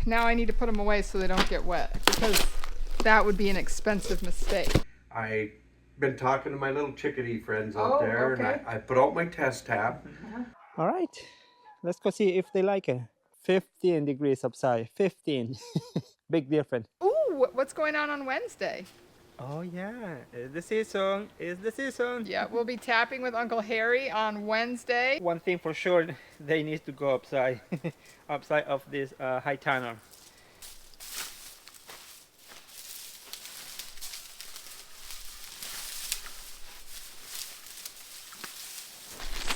Now I need to put them away so they don't get wet, because that would be an expensive mistake. I've been talking to my little chickadee friends out there, okay. and I put out my test tap. All right, let's go see if they like it. 15 degrees upside, 15. Big difference. Ooh, what's going on Wednesday? Oh yeah, it's the season, it's the season. Yeah, we'll be tapping with Uncle Harry on Wednesday. One thing for sure, they need to go upside, upside of this high tunnel.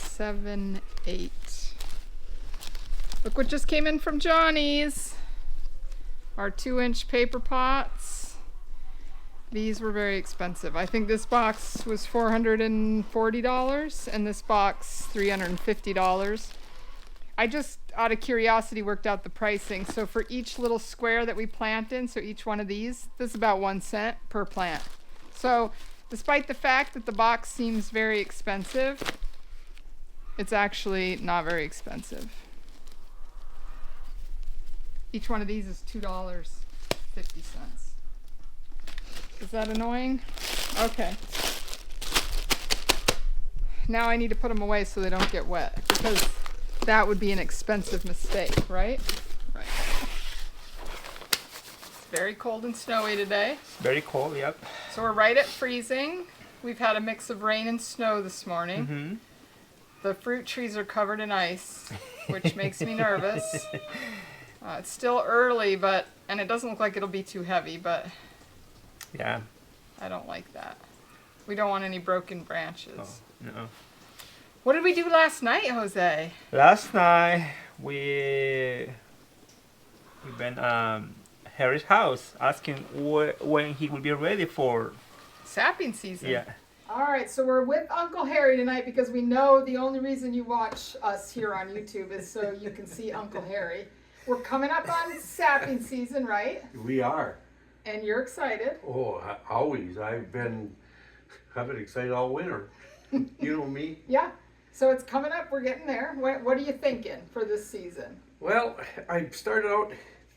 Seven, 8. Look what just came in from Johnny's. Our 2-inch paper pots. These were very expensive. I think this box was $440 and this box $350. I just, out of curiosity, worked out the pricing. So for each little square that we plant in, so each one of these, this is about 1 cent per plant. So despite the fact that the box seems very expensive, it's actually not very expensive. Each one of these is $2.50. Is that annoying? Okay. Now I need to put them away so they don't get wet, because that would be an expensive mistake, right? Right. It's very cold and snowy today. Very cold, yep. So we're right at freezing. We've had a mix of rain and snow this morning. Mm-hmm. The fruit trees are covered in ice, which makes me nervous. It's still early, and it doesn't look like it'll be too heavy, but Yeah. I don't like that. We don't want any broken branches. Oh, no. What did we do last night, Jose? Last night we went Harry's house asking when he will be ready for. Sapping season. Yeah. All right, so we're with Uncle Harry tonight because we know the only reason you watch us here on YouTube is so you can see Uncle Harry. We're coming up on sapping season, right? We are. And you're excited. Oh, always. I've been excited all winter. You know me. Yeah. So it's coming up. We're getting there. What are you thinking for this season? Well, I started out.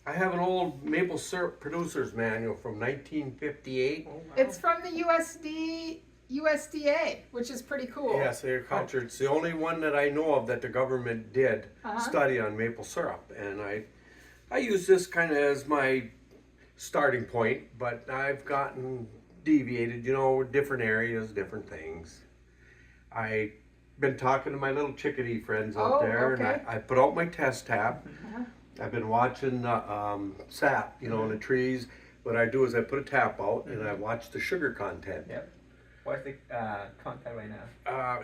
I have an old maple syrup producer's manual from 1958. It's from the USDA, which is pretty cool. Yes, agriculture. It's the only one that I know of that the government did study on maple syrup, and I use this kind of as my starting point, but I've gotten deviated, different areas, different things. I've been talking to my little chickadee friends out there, okay. and I put out my test tap. I've been watching sap, in the trees. What I do is I put a tap out and I watch the sugar content. Yep. What's the content right now?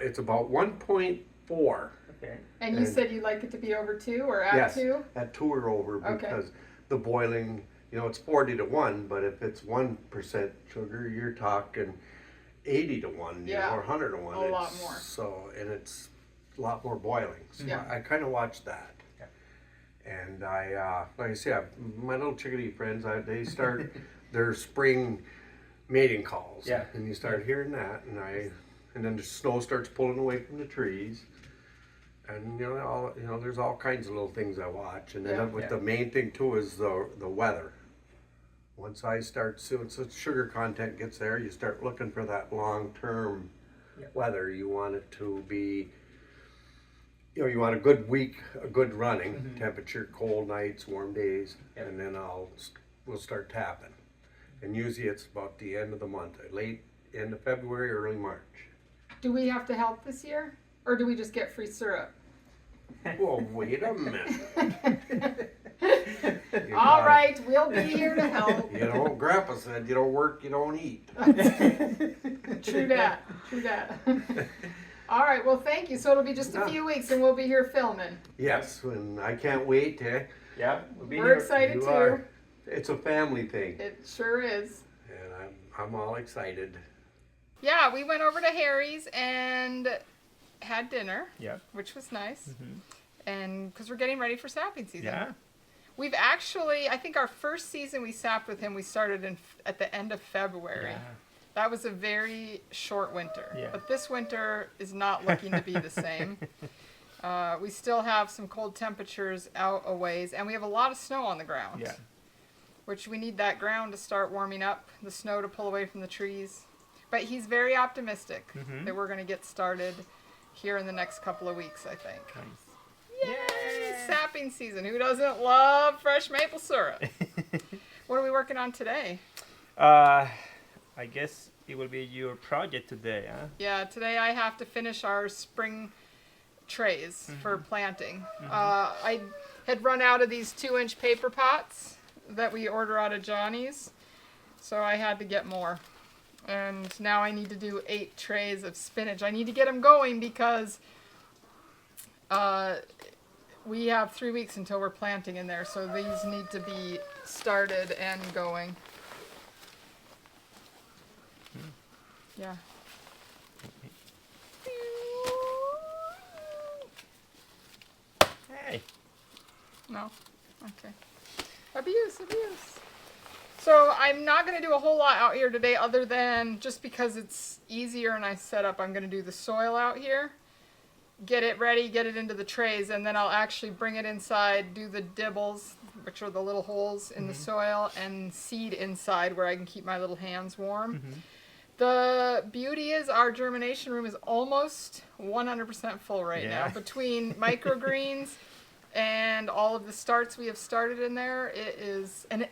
It's about 1.4. Okay. And you said you'd like it to be over 2 or at 2? Yes, at 2 or over, because the boiling, it's 40 to 1, but if it's 1% sugar, you're talking 80 to 1, or 100 to 1. A lot more. So, and it's a lot more boiling. So I kind of watch that. Yeah. And I, like I say, my little chickadee friends, they start their spring mating calls. Yeah. And you start hearing that, and then the snow starts pulling away from the trees. And there's all kinds of little things I watch, and then the main thing too is the weather. Once I start seeing the sugar content gets there, you start looking for that long-term weather. You want it to be, you want a good week, a good running temperature, cold nights, warm days, and then we'll start tapping. And usually it's about the end of the month, late end of February, early March. Do we have to help this year, or do we just get free syrup? Well, wait a minute. All right, we'll be here to help. Grandpa said, you don't work, you don't eat. True that. All right, well, thank you. So it'll be just a few weeks and we'll be here filming. Yes, and I can't wait. Yeah, we're excited too. It's a family thing. It sure is. And I'm all excited. Yeah, we went over to Harry's and had dinner, which was nice. And because we're getting ready for sapping season. Yeah. We've actually, I think our first season we sapped with him, we started at the end of February. Yeah. That was a very short winter. Yeah. But this winter is not looking to be the same. We still have some cold temperatures out a ways, and we have a lot of snow on the ground. Yeah. Which we need that ground to start warming up, the snow to pull away from the trees. But he's very optimistic that we're going to get started here in the next couple of weeks, I think. Nice. Yay! Sapping season. Who doesn't love fresh maple syrup? What are we working on today? I guess it will be your project today, huh? Yeah, today I have to finish our spring trays for planting. I had run out of these 2-inch paper pots that we order out of Johnny's, so I had to get more. And now I need to do 8 trays of spinach. I need to get them going because we have 3 weeks until we're planting in there, so these need to be started and going. Yeah. Hey. No? Okay. Abuse. So I'm not going to do a whole lot out here today other than just because it's easier and I set up, I'm going to do the soil out here. Get it ready, get it into the trays, and then I'll actually bring it inside, do the dibbles, which are the little holes in the soil, and seed inside where I can keep my little hands warm. The beauty is our germination room is almost 100% full right now. Between microgreens and all of the starts we have started in there,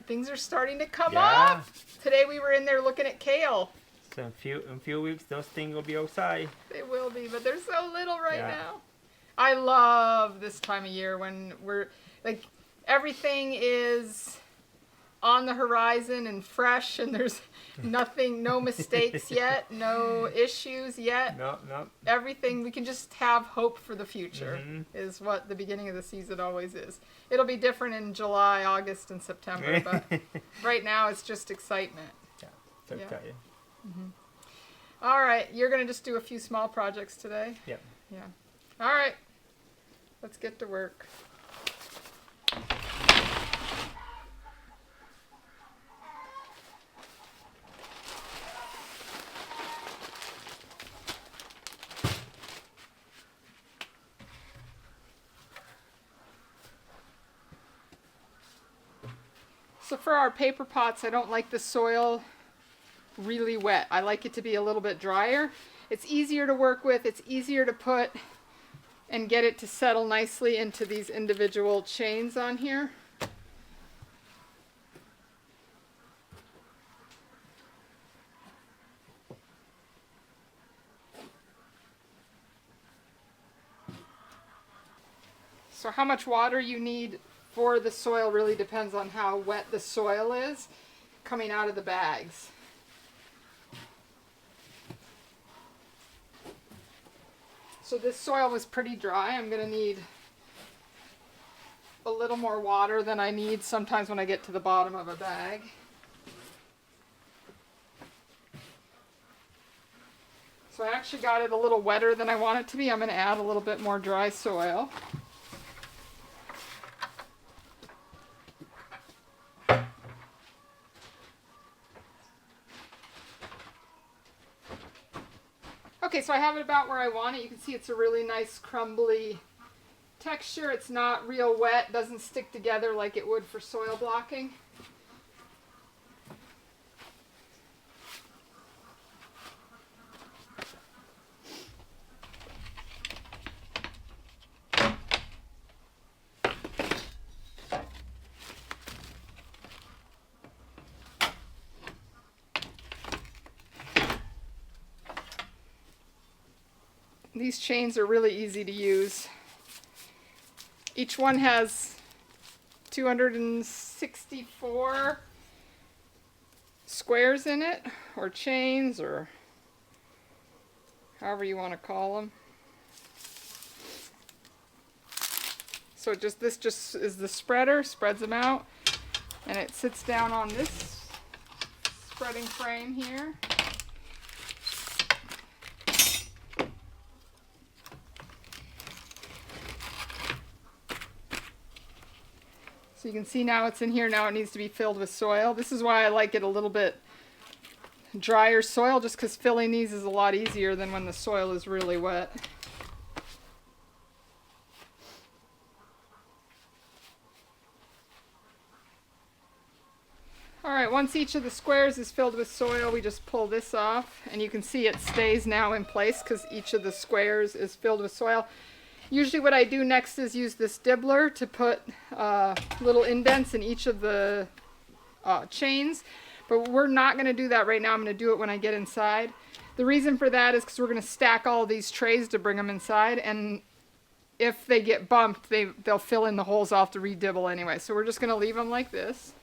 things are starting to come up. Today we were in there looking at kale. So in a few weeks, those things will be outside. They will be, but they're so little right now. I love this time of year when we're like everything is on the horizon and fresh, and there's nothing, no mistakes yet, no issues yet. No. Everything, we can just have hope for the future is what the beginning of the season always is. It'll be different in July, August, and September, but right now it's just excitement. So excited. All right, you're going to just do a few small projects today? Yeah. All right, let's get to work. So for our paper pots, I don't like the soil really wet. I like it to be a little bit drier. It's easier to work with, it's easier to put and get it to settle nicely into these individual chains on here. So how much water you need for the soil really depends on how wet the soil is coming out of the bags. So this soil was pretty dry. I'm going to need a little more water than I need sometimes when I get to the bottom of a bag. So I actually got it a little wetter than I want it to be. I'm going to add a little bit more dry soil. Okay, so I have it about where I want it. You can see it's a really nice crumbly texture. It's not real wet, doesn't stick together like it would for soil blocking. These chains are really easy to use. Each one has 264 squares in it, or chains, or however you want to call them. So this just is the spreader, spreads them out, and it sits down on this spreading frame here. So you can see now it's in here, now it needs to be filled with soil. This is why I like it a little bit drier soil, just because filling these is a lot easier than when the soil is really wet. right, once each of the squares is filled with soil, we just pull this off, and you can see it stays now in place because each of the squares is filled with soil. Usually what I do next is use this dibbler to put little indents in each of the chains, but we're not going to do that right now. I'm going to do it when I get inside. The reason for that is because we're going to stack all of these trays to bring them inside, and if they get bumped, they'll fill in the holes. I'll have to redibble anyway, so we're just going to leave them like this.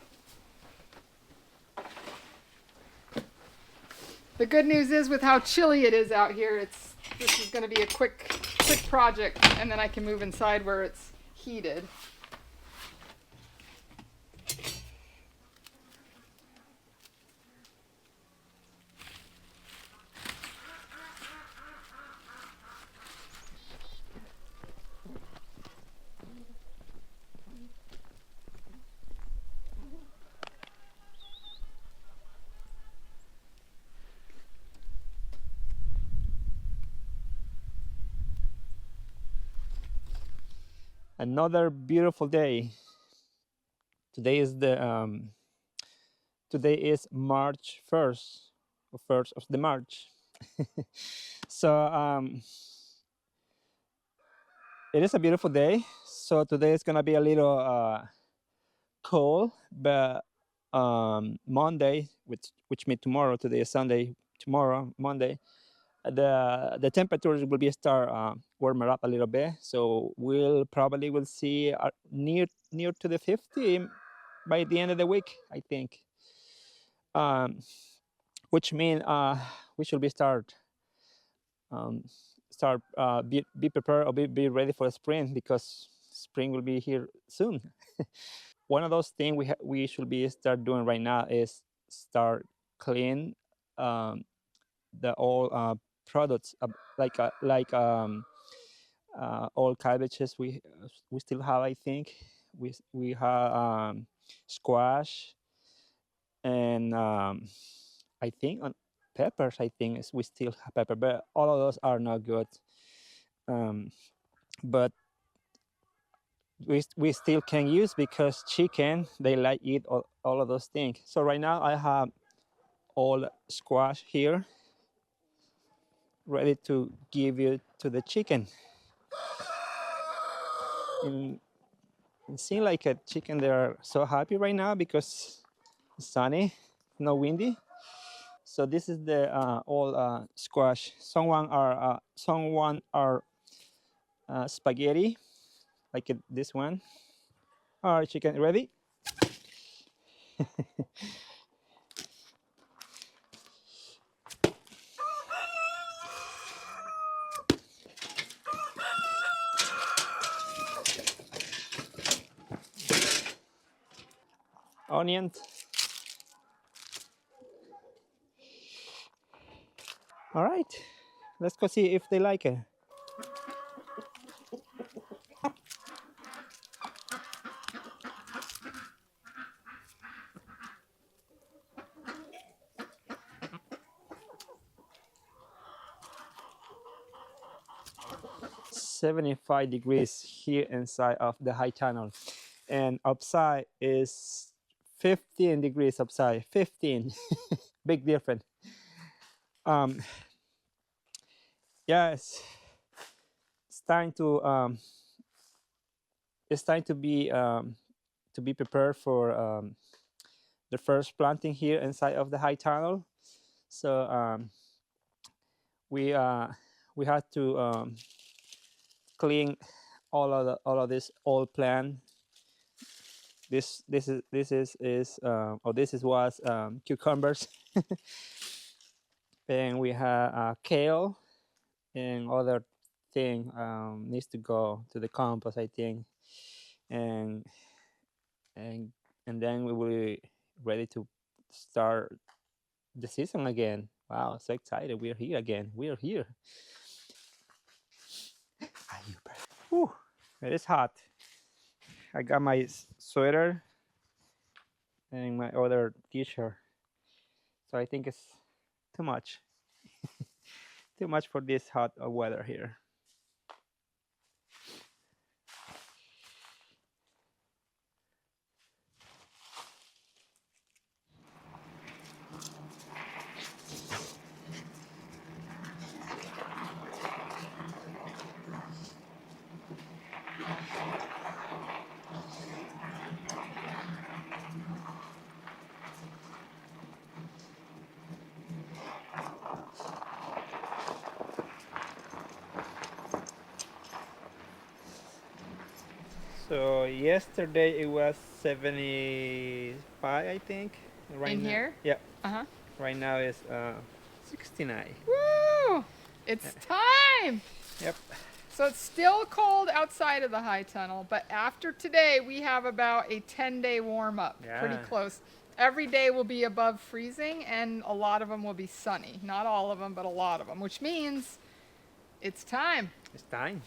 The good news is with how chilly it is out here, this is going to be a quick project, and then I can move inside where it's heated. Another beautiful day. Today is March 1st, or 1st of the March. So it is a beautiful day. So today is gonna be a little cold, but Monday, which means tomorrow. Today is Sunday. Tomorrow, Monday, the temperatures will be start warmer up a little bit. So we'll probably will see near to the 50 by the end of the week, I think. Which means we should be be prepared or be ready for spring, because spring will be here soon. One of those things we should be start doing right now is start clean the all products, like all cabbages we still have. I think we have squash, and I think on peppers. I think we still have pepper, but all of those are not good. But we still can use, because chicken, they like eat all of those things. So right now I have all squash here ready to give you to the chicken. And it seems like a chicken, they are so happy right now because it's sunny, no windy. So this is the all squash. Someone are spaghetti, like this one. All right, chicken, ready? Onions. All right, let's go see if they like it. .75 degrees here inside of the high tunnel, and outside is 15 degrees outside. 15. Big difference. Yes, it's time to be prepared for the first planting here inside of the high tunnel. So we had to clean all of this old plant. This was cucumbers, and we had kale, and other thing needs to go to the compost, I think, and then we will be ready to start the season again. Wow, so excited! We're here again. We're here. Whew, it is hot. I got my sweater and my other t-shirt, so I think it's too much. Too much for this hot weather here. So yesterday it was 75, I think. Right In now, here? yeah. Uh-huh. Right now it's 69. Woo! It's time! Yep. So it's still cold outside of the high tunnel, but after today, we have about a 10-day warm up. Pretty Yeah. close. Every day will be above freezing, and a lot of them will be sunny. Not all of them, but a lot of them, which means it's time. It's time.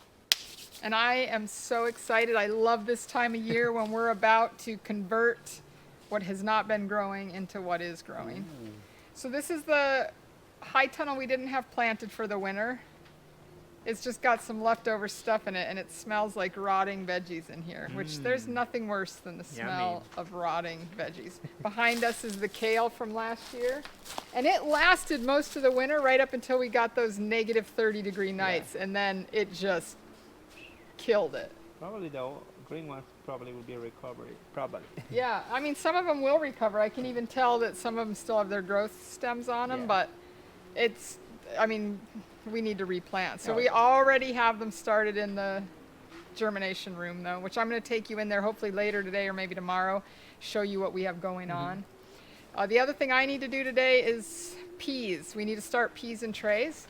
And I am so excited. I love this time of year when we're about to convert what has not been growing into what is growing. Ooh. So this is the high tunnel we didn't have planted for the winter. It's just got some leftover stuff in it, and it smells like rotting veggies in here, which there's nothing worse than the smell of rotting veggies. Behind us is the kale from last year, and it lasted most of the winter right up until we got those negative 30-degree nights, and then it just killed it. Probably the green ones probably will be recovered. Probably. Yeah, I mean, some of them will recover. I can even tell that some of them still have their growth stems on them, but it's, I mean, we need to replant. So we already have them started in the germination room though, which I'm going to take you in there hopefully later today or maybe tomorrow, show you what we have going on. The other thing I need to do today is peas. We need to start peas in trays.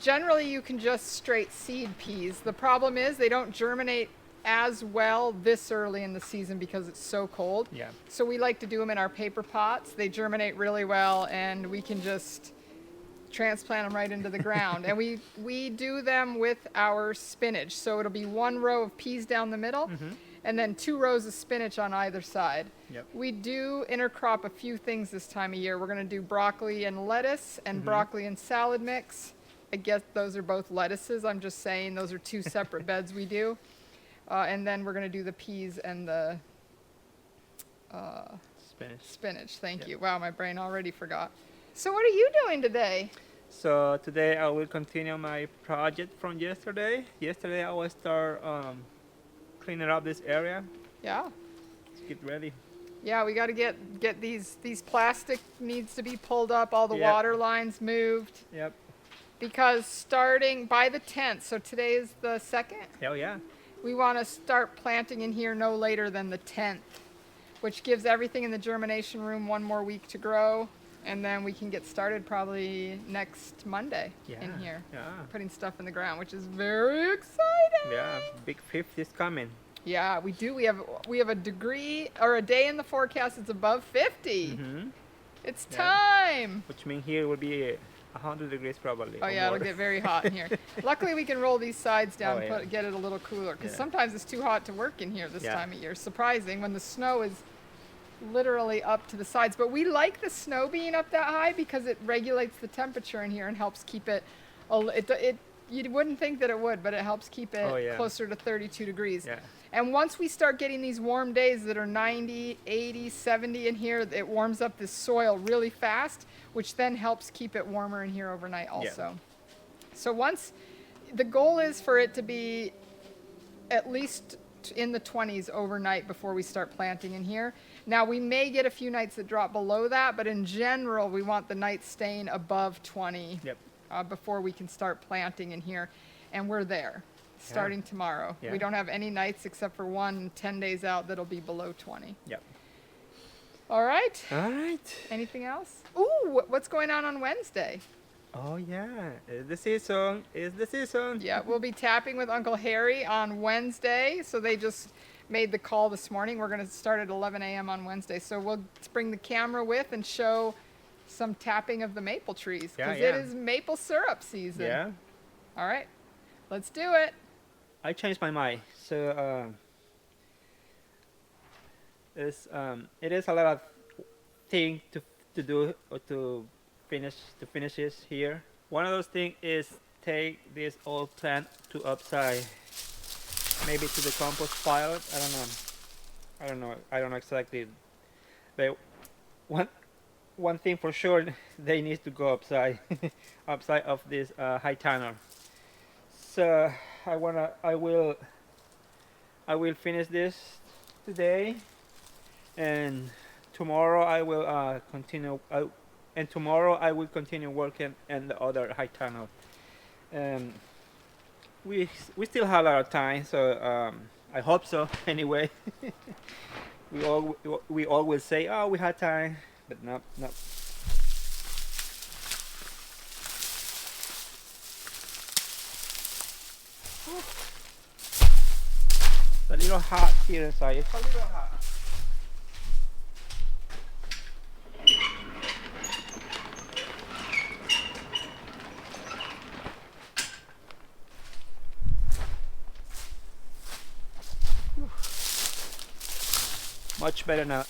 Generally, you can just straight seed peas. The problem is they don't germinate as well this early in the season because it's so cold. Yeah. So we like to do them in our paper pots. They germinate really well, and we can just transplant them right into the ground. And we do them with our spinach. So it'll be one row of peas down the middle, and then 2 rows of spinach on either side. Yep. We do intercrop a few things this time of year. We're going to do broccoli and lettuce and broccoli and salad mix. I guess those are both lettuces. I'm just saying those are 2 separate beds we do. And then we're going to do the peas and the spinach. Thank you. Wow, my brain already forgot. So what are you doing today? So today I will continue my project from yesterday. Yesterday I will start cleaning up this area. Yeah. Let's get ready. Yeah, we got to get these plastic needs to be pulled up, all the water lines moved. Yep. Because starting by the 10th, so today is the 2nd. Hell yeah. We want to start planting in here no later than the 10th, which gives everything in the germination room 1 more week to grow. And then we can get started probably next Monday in here, putting stuff in the ground, which is very exciting. Yeah, big 50 is coming. Yeah, we do. We have a degree or a day in the forecast. It's above 50. It's time. Which means here will be 100 degrees probably. Oh yeah, it'll get very hot in here. Luckily, we can roll these sides down and get it a little cooler, because sometimes it's too hot to work in here this time of year. Surprising when the snow is literally up to the sides, but we like the snow being up that high because it regulates the temperature in here and helps keep it. You wouldn't think that it would, but it helps keep it closer to 32 degrees. Yeah. And once we start getting these warm days that are 90, 80, 70 in here, it warms up this soil really fast, which then helps keep it warmer in here overnight also. So once, the goal is for it to be at least in the 20s overnight before we start planting in here. Now we may get a few nights that drop below that, but in general we want the nights staying above 20 before we can start planting in here. And we're there starting tomorrow. We don't have any nights except for 1 10 days out that'll be below 20. Yep. All right. All right. Anything else? Ooh, what's going on Wednesday? Oh yeah, it's the season. It's the season. Yeah, we'll be tapping with Uncle Harry on Wednesday. So they just made the call this morning. We're going to start at 11 a.m. on Wednesday. So we'll bring the camera with and show some tapping of the maple trees, because it is maple syrup season. Yeah. All right, let's do it. I changed my mind. So it is a lot of thing to do or to finish this here. One of those things is take this old plant to upside, maybe to the compost pile. I don't know exactly, but one thing for sure, they need to go upside upside of this high tunnel. So I will finish this today, and tomorrow I will continue. And tomorrow I will continue working in the other high tunnel. We still have a lot of time, so I hope so. Anyway, we always say, oh, we had time, but no. It's a little hot here inside. It's a little hot. Much better now.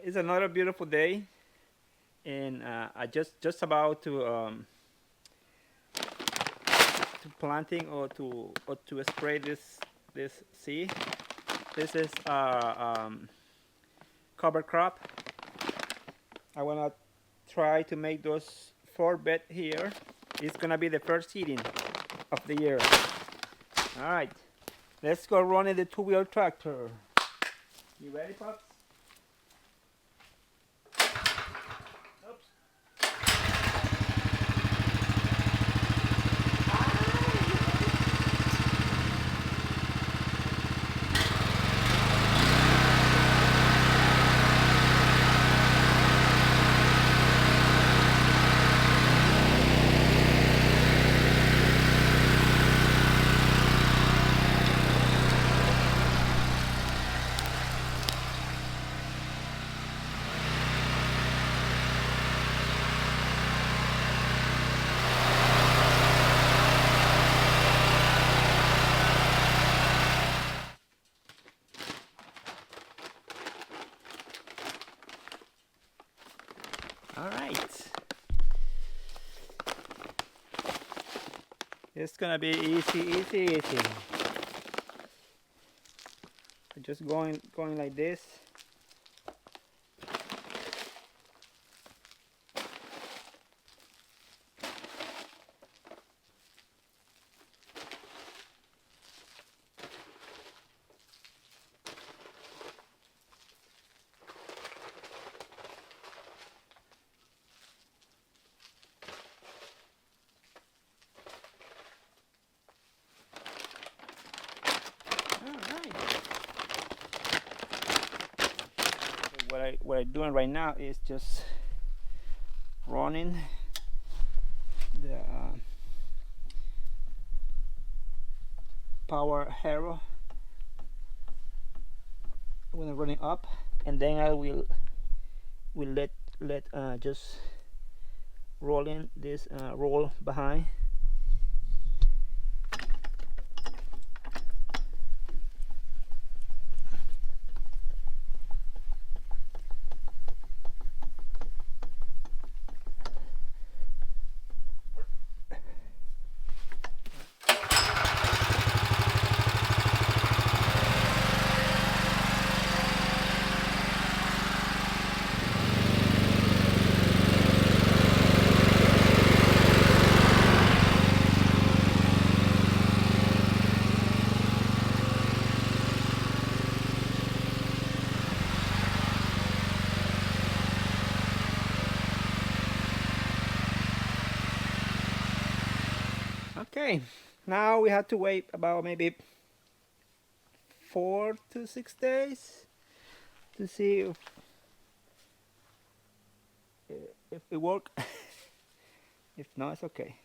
It's another beautiful day, and I just about to planting or to spray this seed. This is cover crop. I wanna try to make those 4 bed here. It's gonna be the first seeding of the year. All right, let's go running the 2-wheel tractor. You ready, pups? All right. It's gonna be easy. Just going like this. What I'm doing right now is just running the power harrow when I'm running up, and then I will let just roll in this roll behind. Okay, now we have to wait about maybe 4 to 6 days to see if it works. If not, it's okay.